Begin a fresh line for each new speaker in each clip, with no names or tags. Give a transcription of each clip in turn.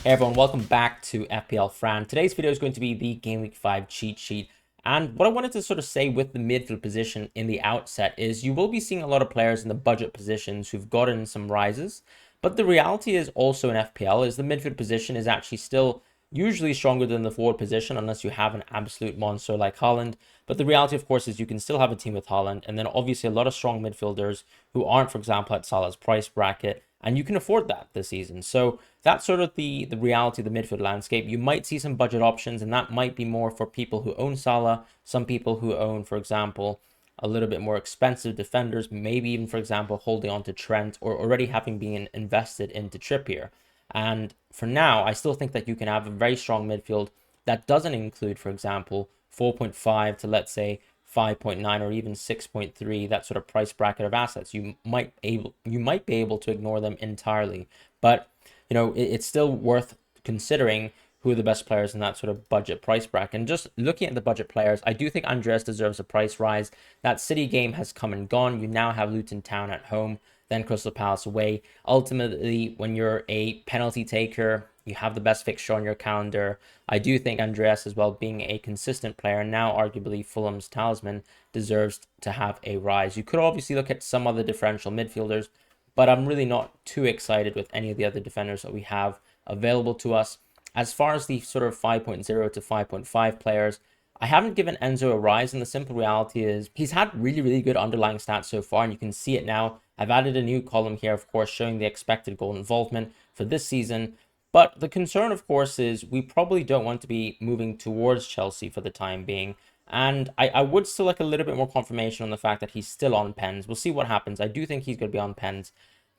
Hey everyone, welcome back to FPL Fran. Today's video is going to be the Game Week 5 cheat sheet. And what I wanted to sort of say with the midfield position in the outset is you will be seeing a lot of players in the budget positions who've gotten some rises. But the reality is also in FPL is the midfield position is actually still usually stronger than the forward position unless you have an absolute monster like Haaland. But the reality, of course, is you can still have a team with Haaland. And then obviously a lot of strong midfielders who aren't, for example, at Salah's price bracket. And you can afford that this season. So that's sort of the reality of the midfield landscape. You might see some budget options, and that might be more for people who own Salah, some people who own, for example, a little bit more expensive defenders, maybe even, for example, holding on to Trent or already having been invested into Trippier. And for now, I still think that you can have a very strong midfield that doesn't include, for example, 4.5 to let's say 5.9 or even 6.3, that sort of price bracket of assets. You might be able to ignore them entirely, but it's still worth considering who are the best players in that sort of budget price bracket. And just looking at the budget players, I do think Andreas deserves a price rise. That City game has come and gone. You now have Luton Town at home, then Crystal Palace away. Ultimately, when you're a penalty taker, you have the best fixture on your calendar. I do think Andreas, as well, being a consistent player, now arguably Fulham's talisman, deserves to have a rise. You could obviously look at some other differential midfielders, but I'm really not too excited with any of the other defenders that we have available to us. As far as the sort of 5.0 to 5.5 players, I haven't given Enzo a rise, and the simple reality is he's had really, really good underlying stats so far, and you can see it now. I've added a new column here, of course, showing the expected goal involvement for this season. But the concern, of course, is we probably don't want to be moving towards Chelsea for the time being. And I would still like a little bit more confirmation on the fact that he's still on pens. We'll see what happens. I do think he's going to be on pens.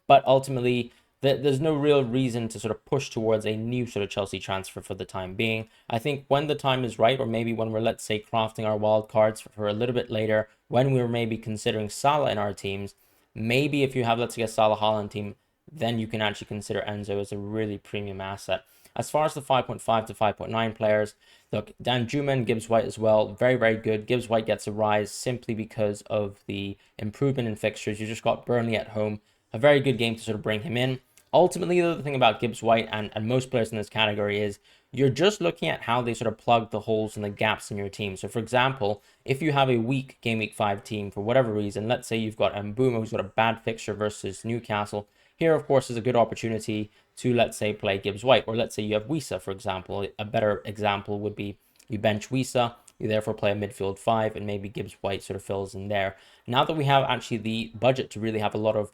But ultimately, there's no real reason to sort of push towards a new sort of Chelsea transfer for the time being. I think when the time is right, or maybe when we're, let's say, crafting our wild cards for a little bit later, when we're maybe considering Salah in our teams, maybe if you have, let's say, a Salah Haaland team, then you can actually consider Enzo as a really premium asset. As far as the 5.5 to 5.9 players, look, Danjuma and Gibbs White as well, very, very good. Gibbs White gets a rise simply because of the improvement in fixtures. You just got Burnley at home, a very good game to sort of bring him in. Ultimately, the other thing about Gibbs White and most players in this category is you're just looking at how they sort of plug the holes and the gaps in your team. So, for example, if you have a weak Game Week 5 team for whatever reason, let's say you've got Mbeumo who's got a bad fixture versus Newcastle, here, of course, is a good opportunity to, let's say, play Gibbs White. Or let's say you have Wisa, for example. A better example would be you bench Wisa, you therefore play a midfield 5, and maybe Gibbs White sort of fills in there. Now that we have actually the budget to really have a lot of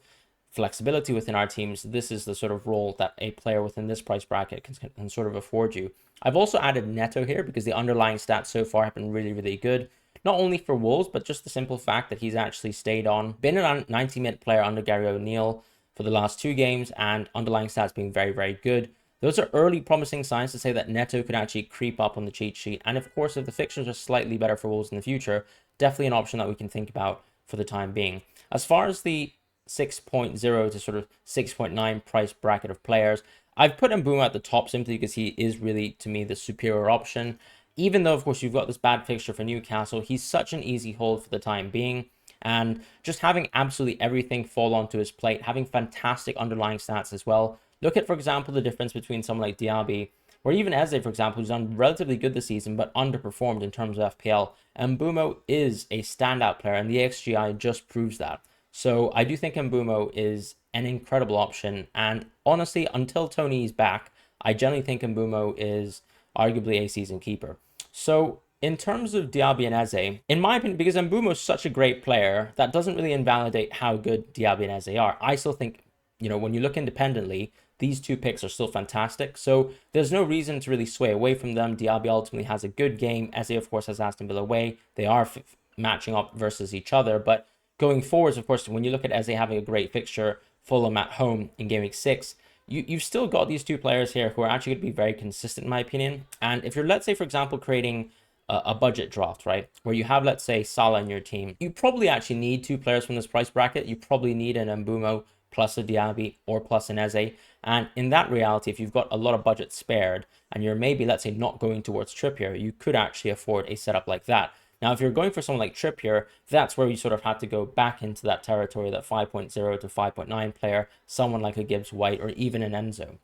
flexibility within our teams, this is the sort of role that a player within this price bracket can sort of afford you. I've also added Neto here because the underlying stats so far have been really, really good. Not only for Wolves, but just the simple fact that he's actually stayed on, been a 90-minute player under Gary O'Neill for the last 2 games, and underlying stats being very, very good. Those are early promising signs to say that Neto could actually creep up on the cheat sheet. And of course, if the fixtures are slightly better for Wolves in the future, definitely an option that we can think about for the time being. As far as the 6.0 to sort of 6.9 price bracket of players, I've put Mbeumo at the top simply because he is really, to me, the superior option. Even though, of course, you've got this bad fixture for Newcastle, he's such an easy hold for the time being. And just having absolutely everything fall onto his plate, having fantastic underlying stats as well. Look at, for example, the difference between someone like Diaby, or even Eze, for example, who's done relatively good this season, but underperformed in terms of FPL. Mbeumo is a standout player, and the XGI just proves that. So I do think Mbeumo is an incredible option. And honestly, until Tony is back, I generally think Mbeumo is arguably a season keeper. So in terms of Diaby and Eze, in my opinion, because Mbeumo is such a great player, that doesn't really invalidate how good Diaby and Eze are. I still think, when you look independently, these two picks are still fantastic. So there's no reason to really sway away from them. Diaby ultimately has a good game. Eze, of course, has Aston Villa away. They are matching up versus each other. But going forwards, of course, when you look at Eze having a great fixture, Fulham at home in Game Week 6, you've still got these two players here who are actually going to be very consistent, in my opinion. And if you're, let's say, for example, creating a budget draft, right, where you have, let's say, Salah in your team, you probably actually need 2 players from this price bracket. You probably need an Mbeumo plus a Diaby or plus an Eze. And in that reality, if you've got a lot of budget spared and you're maybe, let's say, not going towards Trippier, you could actually afford a setup like that. Now, if you're going for someone like Trippier, that's where you sort of have to go back into that territory, that 5.0 to 5.9 player, someone like a Gibbs White or even an Enzo.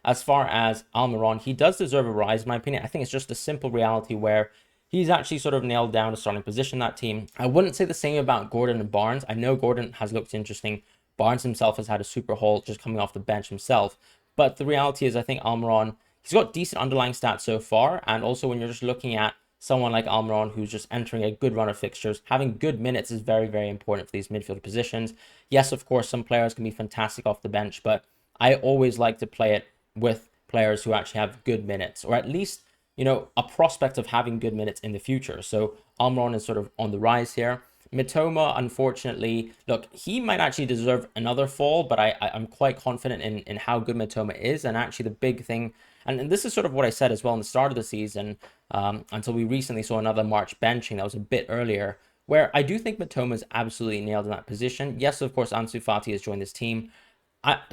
as far as Almiron, he does deserve a rise, in my opinion. I think it's just a simple reality where he's actually sort of nailed down a starting position in that team. I wouldn't say the same about Gordon and Barnes. I know Gordon has looked interesting. Barnes himself has had a super haul just coming off the bench himself. But the reality is, I think Almiron, he's got decent underlying stats so far. And also when you're just looking at someone like Almiron, who's just entering a good run of fixtures, having good minutes is very, very important for these midfield positions. Yes, of course, some players can be fantastic off the bench, but I always like to play it with players who actually have good minutes, or at least, you know, a prospect of having good minutes in the future. So Almiron is sort of on the rise here. Mitoma, unfortunately, look, he might actually deserve another fall, but I'm quite confident in how good Mitoma is. And actually the big thing, and this is sort of what I said as well in the start of the season, until we recently saw another March benching that was a bit earlier, where I do think Mitoma is absolutely nailed in that position. Yes, of course, Ansu Fati has joined this team.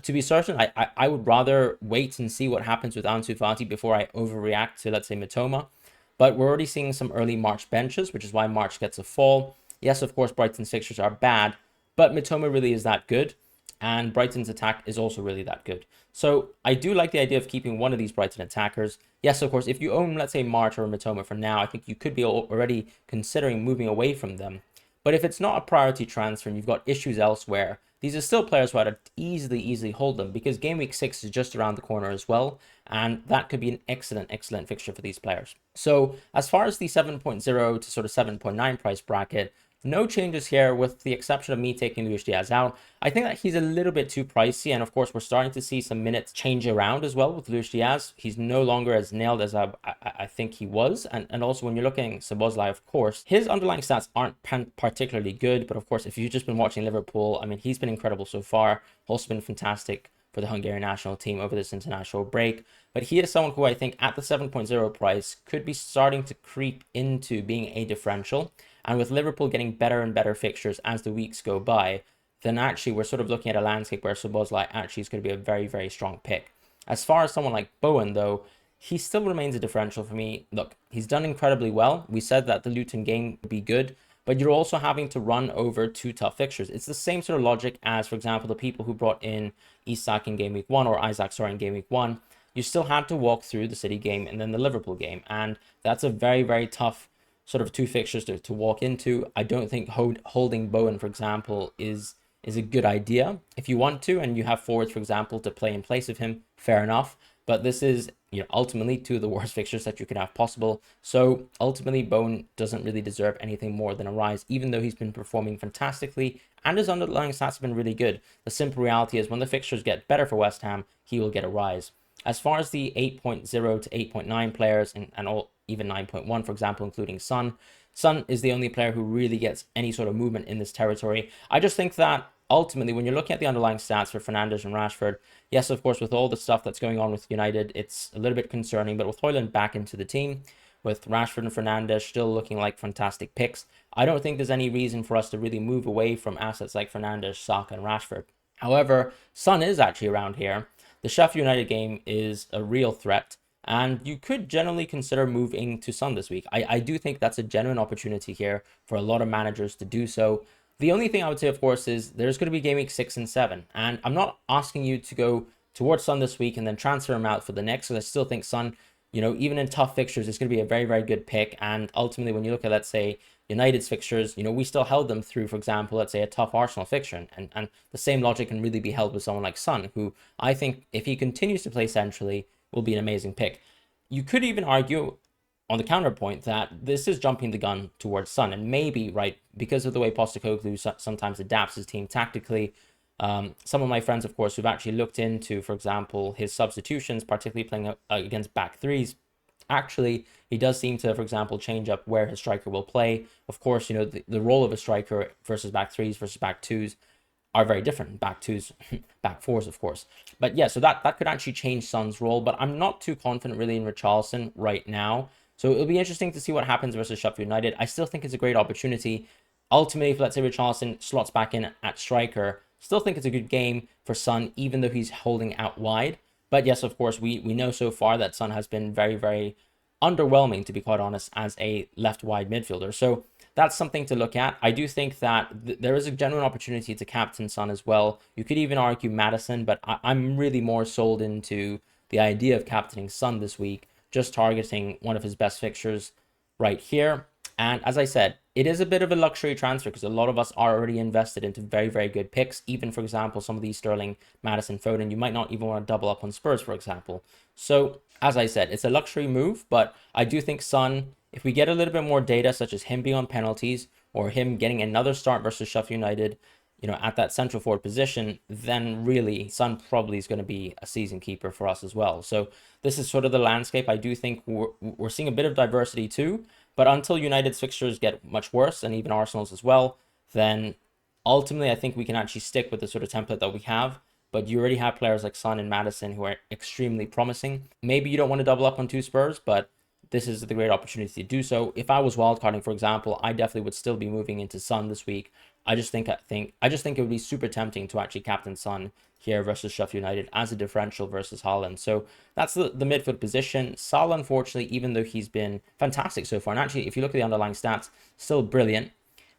To be certain, I would rather wait and see what happens with Ansu Fati before I overreact to, let's say, Mitoma. But we're already seeing some early March benches, which is why March gets a fall. Yes, of course, Brighton's fixtures are bad, but Mitoma really is that good, and Brighton's attack is also really that good. So I do like the idea of keeping one of these Brighton attackers. Yes, of course, if you own, let's say, March or Mitoma for now, I think you could be already considering moving away from them. But if it's not a priority transfer and you've got issues elsewhere, these are still players who I'd easily hold them, because game week 6 is just around the corner as well, and that could be an excellent fixture for these players. So as far as the 7.0 to sort of 7.9 price bracket, no changes here with the exception of me taking Luis Diaz out. I think that he's a little bit too pricey, and of course we're starting to see some minutes change around as well with Luis Diaz. He's no longer as nailed as I think he was, and also when you're looking at Szoboszlai, of course, his underlying stats aren't particularly good, but of course if you've just been watching Liverpool, I mean, he's been incredible so far, also been fantastic for the Hungarian national team over this international break. But he is someone who I think at the 7.0 price could be starting to creep into being a differential. And with Liverpool getting better and better fixtures as the weeks go by, then actually we're sort of looking at a landscape where Szoboszlai actually is going to be a very strong pick. As far as someone like Bowen, though, he still remains a differential for me. Look, he's done incredibly well. We said that the Luton game would be good, but you're also having to run over 2 tough fixtures. It's the same sort of logic as, for example, the people who brought in Isak in game week 1, or Isaac, sorry, in game week 1. You still had to walk through the City game and then the Liverpool game, and that's a very tough sort of 2 fixtures to walk into. I don't think holding Bowen, for example, is a good idea. If you want to, and you have forwards, for example, to play in place of him, fair enough. But this is, you know, ultimately 2 of the worst fixtures that you could have possible. So ultimately, Bowen doesn't really deserve anything more than a rise, even though he's been performing fantastically and his underlying stats have been really good. The simple reality is when the fixtures get better for West Ham, he will get a rise. As far as the 8.0 to 8.9 players and all, even 9.1, for example, including Son is the only player who really gets any sort of movement in this territory. I just think that ultimately, when you're looking at the underlying stats for Fernandes and Rashford, yes, of course, with all the stuff that's going on with United, it's a little bit concerning. But with Højlund back into the team, with Rashford and Fernandes still looking like fantastic picks, I don't think there's any reason for us to really move away from assets like Fernandes, Saka, and Rashford. However, Son is actually around here. The Sheffield United game is a real threat, and you could generally consider moving to Son this week. I do think that's a genuine opportunity here for a lot of managers to do so. The only thing I would say, of course, is there's going to be game week 6 and 7, and I'm not asking you to go towards Son this week and then transfer him out for the next, because I still think Son, you know, even in tough fixtures, it's going to be a very good pick. And ultimately, when you look at, let's say, United's fixtures, you know, we still held them through, for example, let's say a tough Arsenal fixture. And the same logic can really be held with someone like Son, who I think if he continues to play centrally, will be an amazing pick. You could even argue on the counterpoint that this is jumping the gun towards Son, and maybe, right, because of the way Postecoglou sometimes adapts his team tactically. Some of my friends, of course, who've actually looked into, for example, his substitutions, particularly playing against back threes, actually, he does seem to, for example, change up where his striker will play. Of course, you know, the role of a striker versus back threes versus back twos are very different. Back twos, back fours, of course. But yeah, so that could actually change Son's role, but I'm not too confident really in Richarlison right now. So it'll be interesting to see what happens versus Sheffield United. I still think it's a great opportunity. Ultimately, if let's say Richarlison slots back in at striker, still think it's a good game for Son, even though he's holding out wide. But yes, of course, we know so far that Son has been very underwhelming, to be quite honest, as a left wide midfielder. So that's something to look at. I do think that there is a genuine opportunity to captain Son as well. You could even argue Maddison, but I'm really more sold into the idea of captaining Son this week, just targeting one of his best fixtures right here. And as I said, it is a bit of a luxury transfer because a lot of us are already invested into very, very good picks. Even, for example, some of these Sterling, Maddison, Foden, you might not even want to double up on Spurs, for example. So, as I said, it's a luxury move, but I do think Son, if we get a little bit more data, such as him being on penalties or him getting another start versus Sheffield United, at that central forward position, then really Son probably is going to be a season keeper for us as well. So this is sort of the landscape. I do think we're seeing a bit of diversity too, but until United's fixtures get much worse, and even Arsenal's as well, then ultimately I think we can actually stick with the sort of template that we have. But you already have players like Son and Maddison who are extremely promising. Maybe you don't want to double up on two Spurs, but this is the great opportunity to do so. If I was wildcarding, for example, I definitely would still be moving into Son this week. I just think it would be super tempting to actually captain Son here versus Sheffield United as a differential versus Haaland. So that's the midfield position. Salah, unfortunately, even though he's been fantastic so far, and actually, if you look at the underlying stats, still brilliant.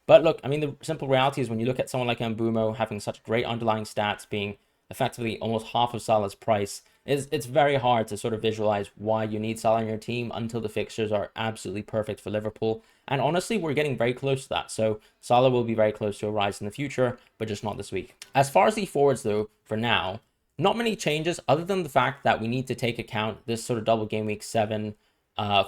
But look, I mean, the simple reality is when you look at someone like Mbumo having such great underlying stats, being effectively almost half of Salah's price, it's very hard to sort of visualize why you need Salah in your team until the fixtures are absolutely perfect for Liverpool. And honestly, we're getting very close to that. So Salah will be very close to a rise in the future, but just not this week. As far as the forwards, though, for now, not many changes other than the fact that we need to take account this sort of double game week 7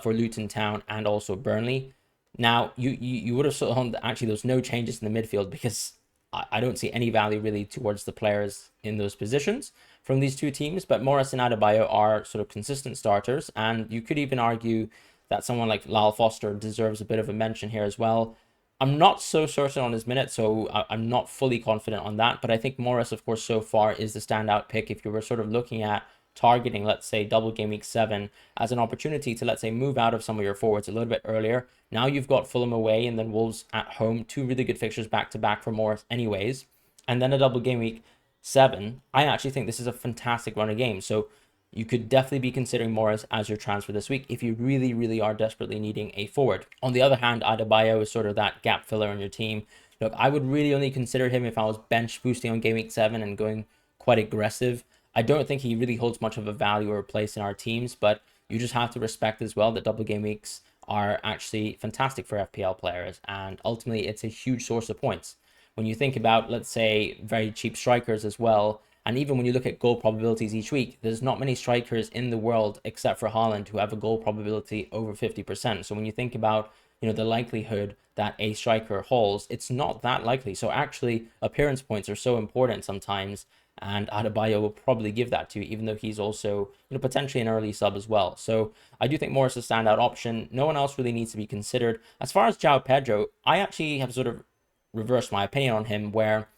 for Luton Town and also Burnley. Now, you would have saw actually there's no changes in the midfield because I don't see any value really towards the players in those positions from these two teams, but Morris and Adebayo are sort of consistent starters, and you could even argue that someone like Lyle Foster deserves a bit of a mention here as well. I'm not so certain on his minutes, so I'm not fully confident on that, but I think Morris, of course, so far is the standout pick if you were sort of looking at targeting, let's say, double game week 7 as an opportunity to, let's say, move out of some of your forwards a little bit earlier. Now you've got Fulham away and then Wolves at home, two really good fixtures back to back for Morris anyways, and then a double game week 7. I actually think this is a fantastic run of games. So you could definitely be considering Morris as your transfer this week if you really, really are desperately needing a forward. On the other hand, Adebayo is sort of that gap filler on your team. Look, I would really only consider him if I was bench boosting on game week 7 and going quite aggressive. I don't think he really holds much of a value or place in our teams, but you just have to respect as well that double game weeks are actually fantastic for FPL players, and ultimately it's a huge source of points. When you think about, let's say, very cheap strikers as well, and even when you look at goal probabilities each week, there's not many strikers in the world except for Haaland who have a goal probability over 50%. So when you think about, the likelihood that a striker hauls, it's not that likely. So actually, appearance points are so important sometimes, and Adebayo will probably give that to you, even though he's also, potentially an early sub as well. So I do think Morris is a standout option. No one else really needs to be considered. As far as João Pedro, I actually have sort of reversed my opinion on him, where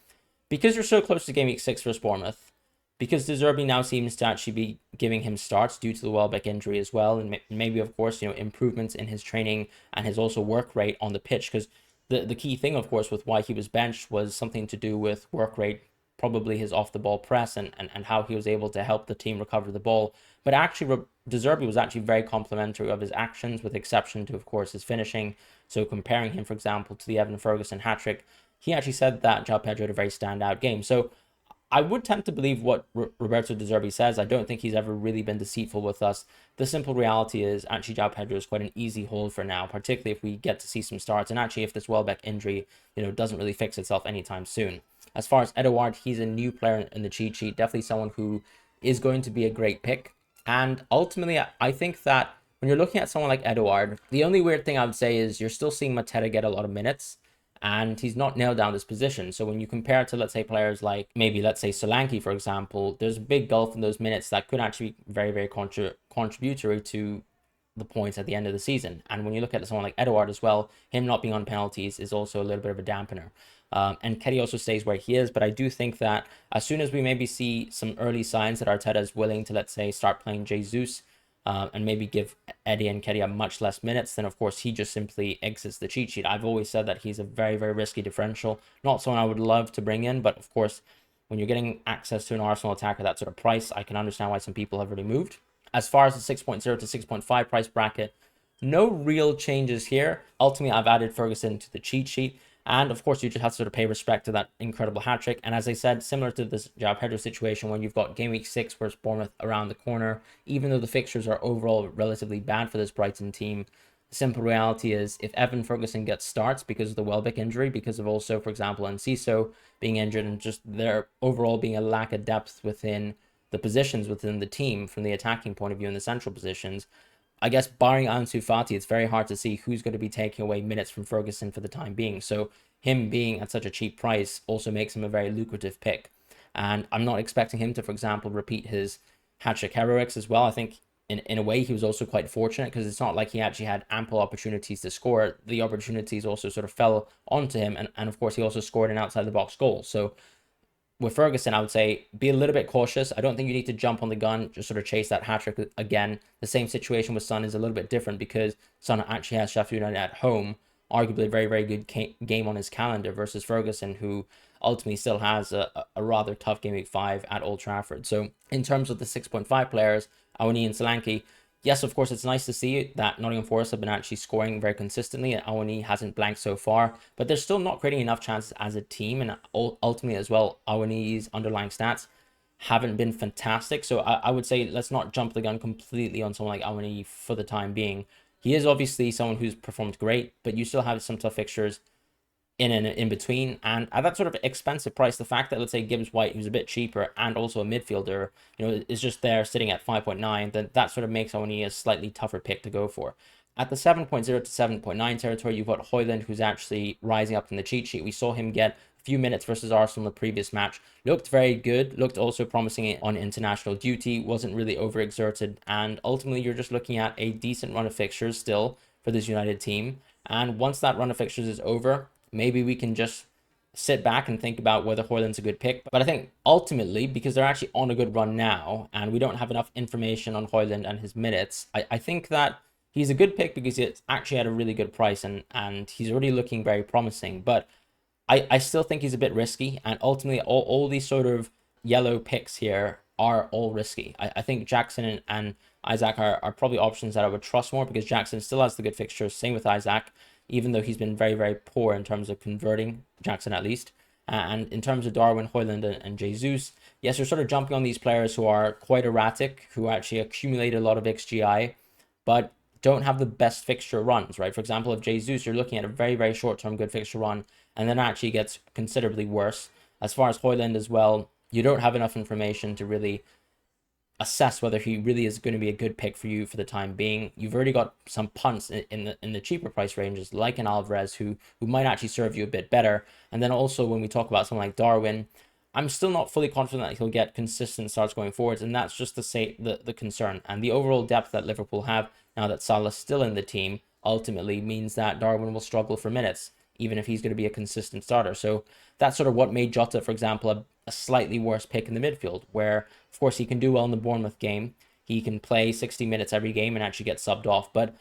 because you're so close to game week 6 versus Bournemouth, because De Zerbi now seems to actually be giving him starts due to the Welbeck injury as well, and maybe, of course, improvements in his training and his also work rate on the pitch, because the key thing, of course, with why he was benched was something to do with work rate, probably his off-the-ball press and how he was able to help the team recover the ball. But actually, De Zerbi was actually very complimentary of his actions, with exception to, of course, his finishing. So comparing him, for example, to the Evan Ferguson hat-trick, he actually said that João Pedro had a very standout game. So I would tend to believe what Roberto De Zerbi says. I don't think he's ever really been deceitful with us. The simple reality is actually João Pedro is quite an easy hold for now, particularly if we get to see some starts, and actually if this Welbeck injury, doesn't really fix itself anytime soon. As far as Edouard, he's a new player in the cheat sheet, definitely someone who is going to be a great pick. And ultimately, I think that when you're looking at someone like Edouard, the only weird thing I would say is you're still seeing Mateta get a lot of minutes, and he's not nailed down this position. So when you compare it to, let's say, players like maybe, let's say, Solanke, for example, there's a big gulf in those minutes that could actually be very, very contributory to the points at the end of the season. And when you look at someone like Edouard as well, him not being on penalties is also a little bit of a dampener. And Keddy also stays where he is, but I do think that as soon as we maybe see some early signs that Arteta is willing to, let's say, start playing Jesus, and maybe give Eddie and Keddy much less minutes, then of course he just simply exits the cheat sheet. I've always said that he's a very, very risky differential. Not someone I would love to bring in, but of course, when you're getting access to an Arsenal attacker at that sort of price, I can understand why some people have already moved. As far as the 6.0 to 6.5 price bracket, no real changes here. Ultimately, I've added Ferguson to the cheat sheet. And of course, you just have to sort of pay respect to that incredible hat trick. And as I said, similar to this João Pedro situation, when you've got game week 6 versus Bournemouth around the corner, even though the fixtures are overall relatively bad for this Brighton team, the simple reality is if Evan Ferguson gets starts because of the Welbeck injury, because of also, for example, Enciso being injured, and just there overall being a lack of depth within the positions within the team from the attacking point of view in the central positions, I guess barring Ansu Fati, it's very hard to see who's going to be taking away minutes from Ferguson for the time being. So him being at such a cheap price also makes him a very lucrative pick. And I'm not expecting him to, for example, repeat his hat-trick heroics as well. I think in a way he was also quite fortunate, because it's not like he actually had ample opportunities to score. The opportunities also sort of fell onto him. And of course, he also scored an outside-the-box goal. So with Ferguson, I would say be a little bit cautious. I don't think you need to jump on the gun, just sort of chase that hat-trick again. The same situation with Son is a little bit different, because Son actually has Sheffield United at home, arguably a very, very good game on his calendar, versus Ferguson, who ultimately still has a rather tough game week 5 at Old Trafford. So in terms of the 6.5 players, Awani and Solanke, yes, of course, it's nice to see that Nottingham Forest have been actually scoring very consistently, and Awani hasn't blanked so far, but they're still not creating enough chances as a team, and ultimately as well, Awani's underlying stats haven't been fantastic. So I would say let's not jump the gun completely on someone like Awani for the time being. He is obviously someone who's performed great, but you still have some tough fixtures in between, and at that sort of expensive price, the fact that, let's say, Gibbs White, who's a bit cheaper and also a midfielder, is just there sitting at 5.9, then that sort of makes Awani a slightly tougher pick to go for. At the 7.0 to 7.9 territory, you've got Højlund, who's actually rising up in the cheat sheet. We saw him get a few minutes versus Arsenal in the previous match. Looked very good, looked also promising on international duty, wasn't really overexerted, and ultimately you're just looking at a decent run of fixtures still for this United team. And once that run of fixtures is over, maybe we can just sit back and think about whether Højlund's a good pick. But I think ultimately, because they're actually on a good run now, and we don't have enough information on Højlund and his minutes, I think that he's a good pick because it's actually at a really good price, and he's already looking very promising. But I still think he's a bit risky, and ultimately all these sort of yellow picks here are all risky. I think Jackson and Isaac are probably options that I would trust more, because Jackson still has the good fixtures, same with Isaac, even though he's been very, very poor in terms of converting, Jackson at least. And in terms of Darwin, Højlund, and Jesus, yes, you're sort of jumping on these players who are quite erratic, who actually accumulate a lot of XGI, but don't have the best fixture runs, right? For example, if Jesus, you're looking at a very, very short-term good fixture run, and then actually gets considerably worse. As far as Højlund as well, you don't have enough information to really assess whether he really is going to be a good pick for you for the time being. You've already got some punts in the cheaper price ranges, like an Alvarez, who might actually serve you a bit better. And then also when we talk about someone like Darwin, I'm still not fully confident that he'll get consistent starts going forwards, and that's just the concern. And the overall depth that Liverpool have now that Salah's still in the team ultimately means that Darwin will struggle for minutes, even if he's going to be a consistent starter. So that's sort of what made Jota, for example, a slightly worse pick in the midfield, where, of course, he can do well in the Bournemouth game. He can play 60 minutes every game and actually get subbed off, but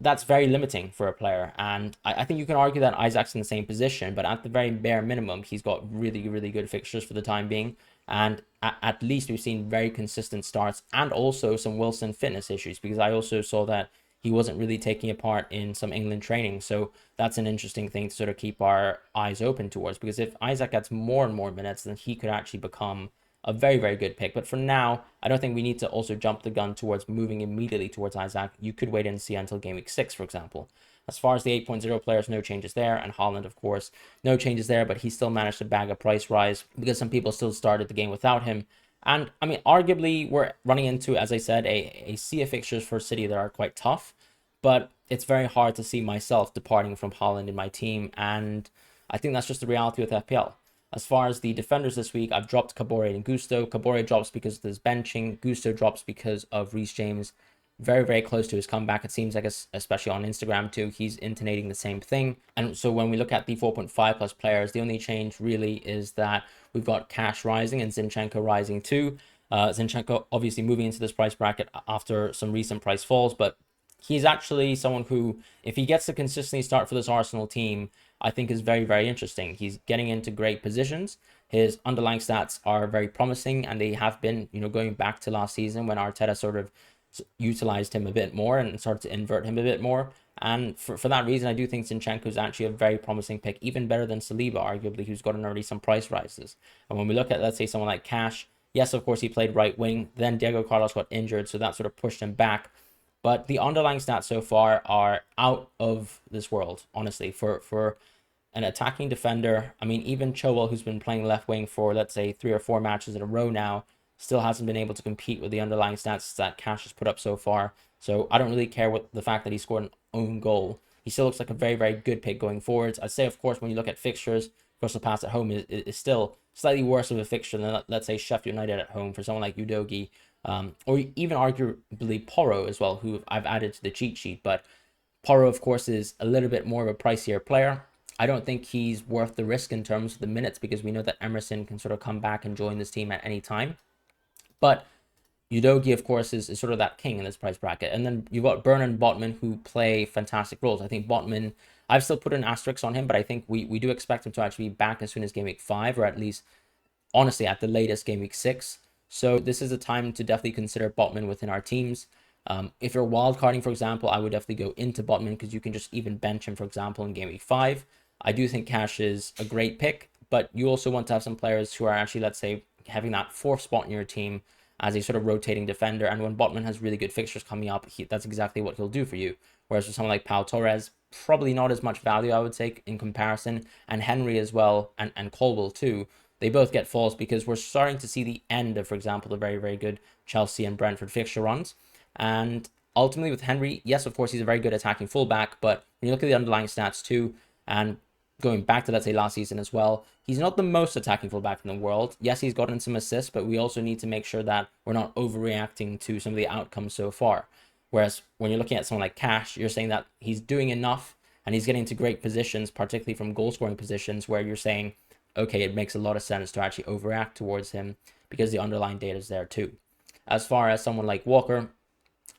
that's very limiting for a player. And I think you can argue that Isaac's in the same position, but at the very bare minimum, he's got really, really good fixtures for the time being. And at least we've seen very consistent starts, and also some Wilson fitness issues, because I also saw that he wasn't really taking a part in some England training. So that's an interesting thing to sort of keep our eyes open towards, because if Isaac gets more and more minutes, then he could actually become a very, very good pick. But for now, I don't think we need to also jump the gun towards moving immediately towards Isaac. You could wait and see until game week 6, for example. As far as the 8.0 players, no changes there. And Haaland, of course, no changes there, but he still managed to bag a price rise because some people still started the game without him. And I mean, arguably, we're running into, as I said, a sea of fixtures for City that are quite tough, but it's very hard to see myself departing from Haaland in my team. And I think that's just the reality with FPL. As far as the defenders this week, I've dropped Kabore and Gusto. Kabore drops because of his benching. Gusto drops because of Reece James. Very, very close to his comeback. It seems like, especially on Instagram too, he's intonating the same thing. And so when we look at the 4.5 plus players, the only change really is that we've got Cash rising and Zinchenko rising too. Zinchenko obviously moving into this price bracket after some recent price falls, but he's actually someone who, if he gets to consistently start for this Arsenal team, I think is very, very interesting. He's getting into great positions. His underlying stats are very promising, and they have been, going back to last season when Arteta sort of utilized him a bit more and started to invert him a bit more. And for that reason, I do think Zinchenko is actually a very promising pick, even better than Saliba, arguably, who's gotten already some price rises. And when we look at, let's say, someone like Cash, yes, of course, he played right wing. Then Diego Carlos got injured, so that sort of pushed him back. But the underlying stats so far are out of this world, honestly, for an attacking defender. I mean, even Chilwell, who's been playing left wing for, let's say, 3 or 4 matches in a row now, still hasn't been able to compete with the underlying stats that Cash has put up so far. So I don't really care what the fact that he scored an own goal. He still looks like a very, very good pick going forwards. I'd say, of course, when you look at fixtures, Crystal Palace at home is still slightly worse of a fixture than, let's say, Sheffield United at home for someone like Udogie, or even arguably Porro as well, who I've added to the cheat sheet. But Porro, of course, is a little bit more of a pricier player. I don't think he's worth the risk in terms of the minutes because we know that Emerson can sort of come back and join this team at any time. But Udogie, of course, is sort of that king in this price bracket. And then you've got Burn and Botman, who play fantastic roles. I think Botman, I've still put an asterisk on him, but I think we do expect him to actually be back as soon as game week 5, or at least, honestly, at the latest game week 6. So this is a time to definitely consider Botman within our teams. If you're wildcarding, for example, I would definitely go into Botman because you can just even bench him, for example, in game week 5. I do think Cash is a great pick, but you also want to have some players who are actually, let's say, having that 4th spot in your team as a sort of rotating defender. And when Botman has really good fixtures coming up, that's exactly what he'll do for you. Whereas for someone like Pau Torres, probably not as much value, I would say, in comparison. And Henry as well, and Colwell too. They both get falls because we're starting to see the end of, for example, the very, very good Chelsea and Brentford fixture runs. And ultimately with Henry, yes, of course, he's a very good attacking fullback, but when you look at the underlying stats too, and going back to, let's say, last season as well, he's not the most attacking fullback in the world. Yes, he's gotten some assists, but we also need to make sure that we're not overreacting to some of the outcomes so far. Whereas when you're looking at someone like Cash, you're saying that he's doing enough and he's getting to great positions, particularly from goal-scoring positions, where you're saying, okay, it makes a lot of sense to actually overreact towards him because the underlying data is there too. As far as someone like Walker,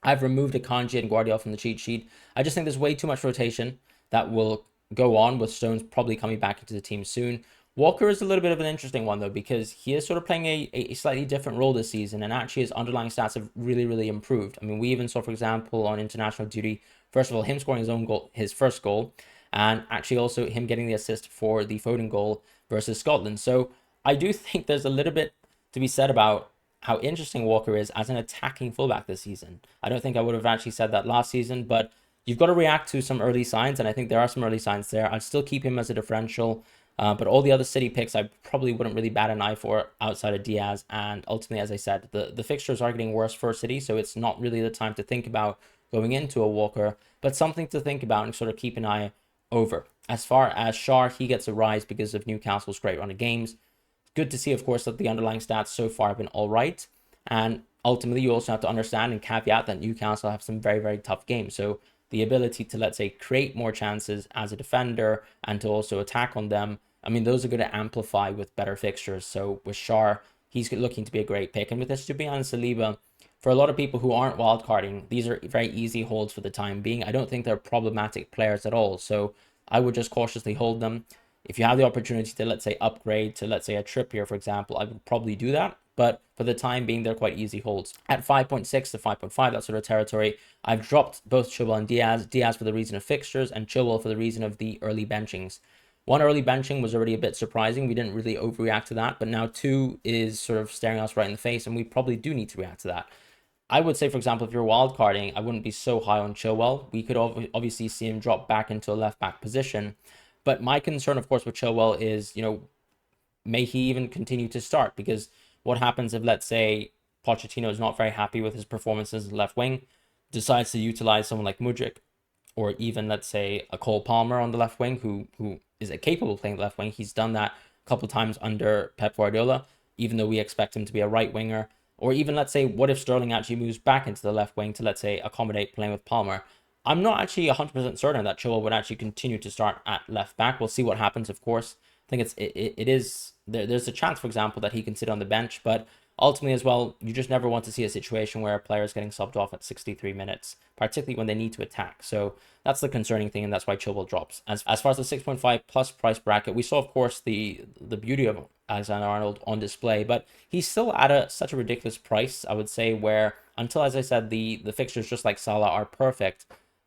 I've removed Akanji and Guardiola from the cheat sheet. I just think there's way too much rotation that will go on with Stones probably coming back into the team soon. Walker is a little bit of an interesting one though, because he is sort of playing a slightly different role this season, and actually his underlying stats have really, really improved. I mean, we even saw, for example, on international duty, first of all, him scoring his own goal, his first goal, and actually also him getting the assist for the Foden goal versus Scotland. So I do think there's a little bit to be said about how interesting Walker is as an attacking fullback this season. I don't think I would have actually said that last season, but you've got to react to some early signs, and I think there are some early signs there. I'd still keep him as a differential, but all the other City picks I probably wouldn't really bat an eye for outside of Diaz. And ultimately, as I said, the fixtures are getting worse for City, so it's not really the time to think about going into a Walker, but something to think about and sort of keep an eye over. As far as Schär, he gets a rise because of Newcastle's great run of games. Good to see, of course, that the underlying stats so far have been all right. And ultimately, you also have to understand and caveat that Newcastle have some very, very tough games. So the ability to, let's say, create more chances as a defender and to also attack on them, I mean, those are going to amplify with better fixtures. So with Schär, he's looking to be a great pick. And with Estupiñán and Saliba, for a lot of people who aren't wildcarding, these are very easy holds for the time being. I don't think they're problematic players at all. So I would just cautiously hold them. If you have the opportunity to, let's say, upgrade to, let's say, a Trippier, for example, I would probably do that. But for the time being, they're quite easy holds. At 5.6 to 5.5, that sort of territory, I've dropped both Chilwell and Diaz. Diaz for the reason of fixtures and Chilwell for the reason of the early benchings. One early benching was already a bit surprising. We didn't really overreact to that. But now 2 is sort of staring us right in the face, and we probably do need to react to that. I would say, for example, if you're wildcarding, I wouldn't be so high on Chilwell. We could obviously see him drop back into a left-back position. But my concern, of course, with Chilwell is, may he even continue to start? Because what happens if, let's say, Pochettino is not very happy with his performances in left wing, decides to utilize someone like Mudryk, or even, let's say, a Cole Palmer on the left wing, who is capable of playing left wing. He's done that a couple of times under Pep Guardiola, even though we expect him to be a right winger. Or even, let's say, what if Sterling actually moves back into the left wing to, let's say, accommodate playing with Palmer? I'm not actually 100% certain that Chilwell would actually continue to start at left back. We'll see what happens, of course. I think there's a chance, for example, that he can sit on the bench, but ultimately as well, you just never want to see a situation where a player is getting subbed off at 63 minutes, particularly when they need to attack. So that's the concerning thing, and that's why Chilwell drops. As far as the 6.5 plus price bracket, we saw, of course, the beauty of Alexander-Arnold on display, but he's still at such a ridiculous price, I would say, where until, as I said, the fixtures just like Salah are perfect,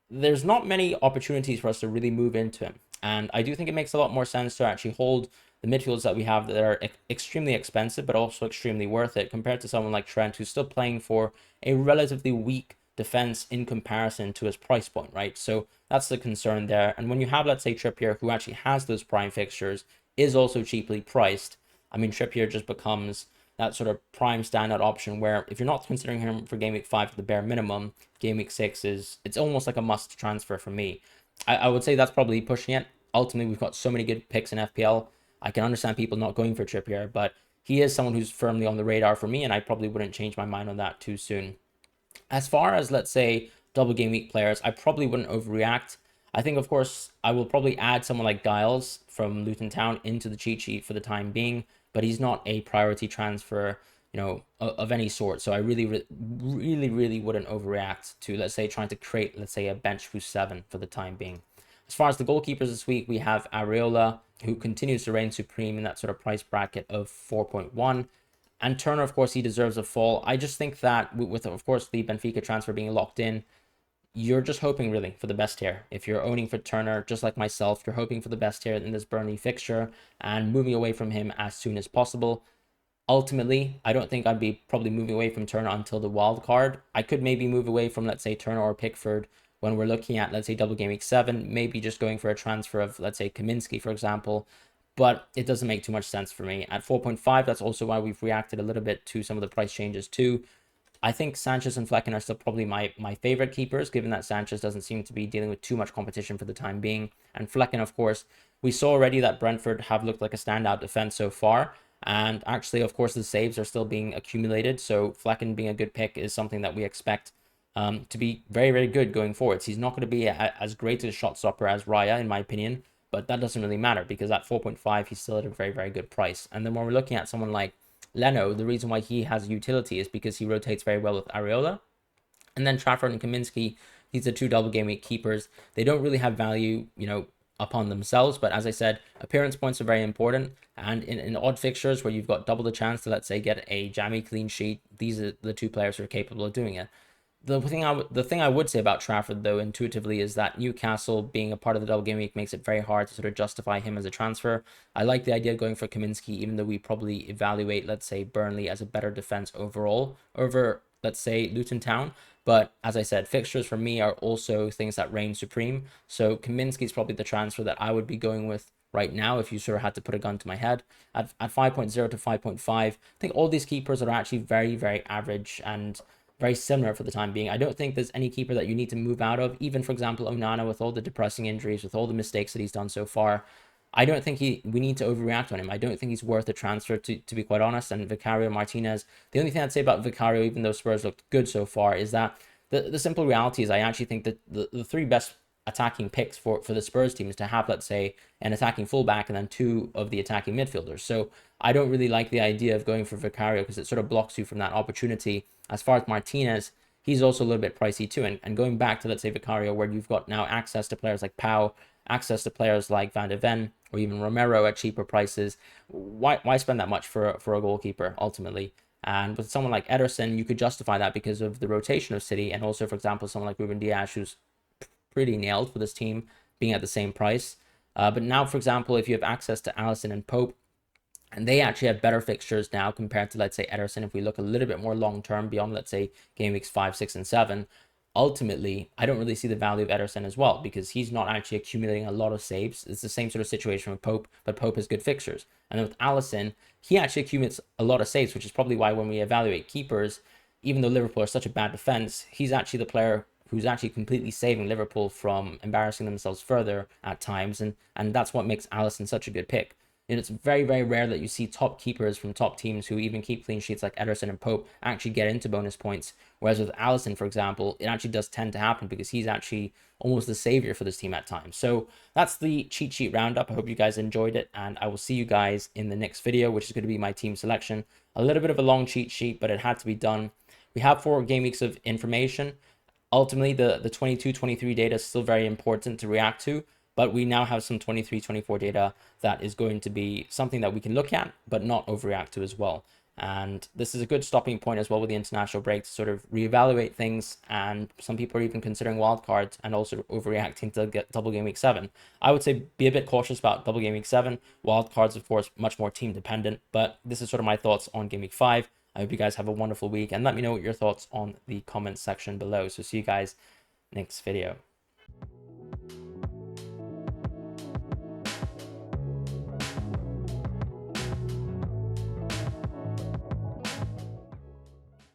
there's not many opportunities for us to really move into him. And I do think it makes a lot more sense to actually hold the midfields that we have that are extremely expensive, but also extremely worth it compared to someone like Trent, who's still playing for a relatively weak defense in comparison to his price point, right? So that's the concern there. And when you have, let's say, Trippier, who actually has those prime fixtures, is also cheaply priced, I mean, Trippier just becomes that sort of prime standout option where if you're not considering him for game week 5 at the bare minimum, game week 6 it's almost like a must transfer for me. I would say that's probably pushing it. Ultimately, we've got so many good picks in FPL. I can understand people not going for Trippier, but he is someone who's firmly on the radar for me, and I probably wouldn't change my mind on that too soon. As far as, let's say, double game week players, I probably wouldn't overreact. I think, of course, I will probably add someone like Giles from Luton Town into the cheat sheet for the time being, but he's not a priority transfer, of any sort. So I really wouldn't overreact to, let's say, trying to create, let's say, a bench boost 7 for the time being. As far as the goalkeepers this week, we have Areola, who continues to reign supreme in that sort of price bracket of 4.1. And Turner, of course, he deserves a fall. I just think that with, of course, the Benfica transfer being locked in, you're just hoping really for the best here. If you're owning for Turner, just like myself, you're hoping for the best here in this Burnley fixture and moving away from him as soon as possible. Ultimately, I don't think I'd be probably moving away from Turner until the wild card. I could maybe move away from, let's say, Turner or Pickford when we're looking at, let's say, double game week 7, maybe just going for a transfer of, let's say, Kaminsky, for example. But it doesn't make too much sense for me. At 4.5, that's also why we've reacted a little bit to some of the price changes too. I think Sanchez and Flecken are still probably my favorite keepers, given that Sanchez doesn't seem to be dealing with too much competition for the time being. And Flecken, of course, we saw already that Brentford have looked like a standout defense so far. And actually, of course, the saves are still being accumulated. So Flecken being a good pick is something that we expect to be very good going forwards. He's not going to be as great a shot stopper as Raya, in my opinion, but that doesn't really matter because at 4.5, he's still at a very good price. And then when we're looking at someone like Leno, the reason why he has utility is because he rotates very well with Areola. And then Trafford and Kaminsky, these are 2 double game week keepers. They don't really have value, upon themselves, but as I said, appearance points are very important. And in odd fixtures where you've got double the chance to, let's say, get a jammy clean sheet, these are the 2 players who are capable of doing it. The thing I would say about Trafford, though, intuitively, is that Newcastle being a part of the double game week makes it very hard to sort of justify him as a transfer. I like the idea of going for Kaminsky, even though we probably evaluate, let's say, Burnley as a better defense overall over, let's say, Luton Town. But as I said, fixtures for me are also things that reign supreme. So Kaminsky is probably the transfer that I would be going with right now if you sort of had to put a gun to my head. At 5.0 to 5.5, I think all these keepers are actually very average and very similar for the time being. I don't think there's any keeper that you need to move out of. Even, for example, Onana, with all the depressing injuries, with all the mistakes that he's done so far, I don't think we need to overreact on him. I don't think he's worth a transfer, to be quite honest. And Vicario Martinez, the only thing I'd say about Vicario, even though Spurs looked good so far, is that the simple reality is I actually think that the 3 best attacking picks for the Spurs team is to have, let's say, an attacking fullback and then 2 of the attacking midfielders. So I don't really like the idea of going for Vicario because it sort of blocks you from that opportunity. As far as Martinez, he's also a little bit pricey too. And going back to, let's say, Vicario, where you've got now access to players like Pau, access to players like Van de Ven, or even Romero at cheaper prices, why spend that much for a goalkeeper ultimately? And with someone like Ederson, you could justify that because of the rotation of City, and also, for example, someone like Ruben Dias, who's pretty nailed for this team, being at the same price. But now, for example, if you have access to Alisson and Pope, and they actually have better fixtures now compared to, let's say, Ederson, if we look a little bit more long-term beyond, let's say, game weeks 5, 6, and 7, ultimately, I don't really see the value of Ederson as well because he's not actually accumulating a lot of saves. It's the same sort of situation with Pope, but Pope has good fixtures. And then with Alisson, he actually accumulates a lot of saves, which is probably why when we evaluate keepers, even though Liverpool are such a bad defense, he's actually the player who's actually completely saving Liverpool from embarrassing themselves further at times. And that's what makes Alisson such a good pick. And it's very rare that you see top keepers from top teams who even keep clean sheets like Ederson and Pope actually get into bonus points. Whereas with Alisson, for example, it actually does tend to happen because he's actually almost the savior for this team at times. So that's the cheat sheet roundup. I hope you guys enjoyed it, and I will see you guys in the next video, which is going to be my team selection. A little bit of a long cheat sheet, but it had to be done. We have 4 game weeks of information. Ultimately, the 22-23 data is still very important to react to, but we now have some 23-24 data that is going to be something that we can look at, but not overreact to as well. And this is a good stopping point as well with the international break to sort of reevaluate things. And some people are even considering wildcards and also overreacting to get double game week 7. I would say be a bit cautious about double game week 7. Wildcards, of course, much more team dependent. But this is sort of my thoughts on game week 5. I hope you guys have a wonderful week, and let me know your thoughts on the comments section below. So see you guys next video.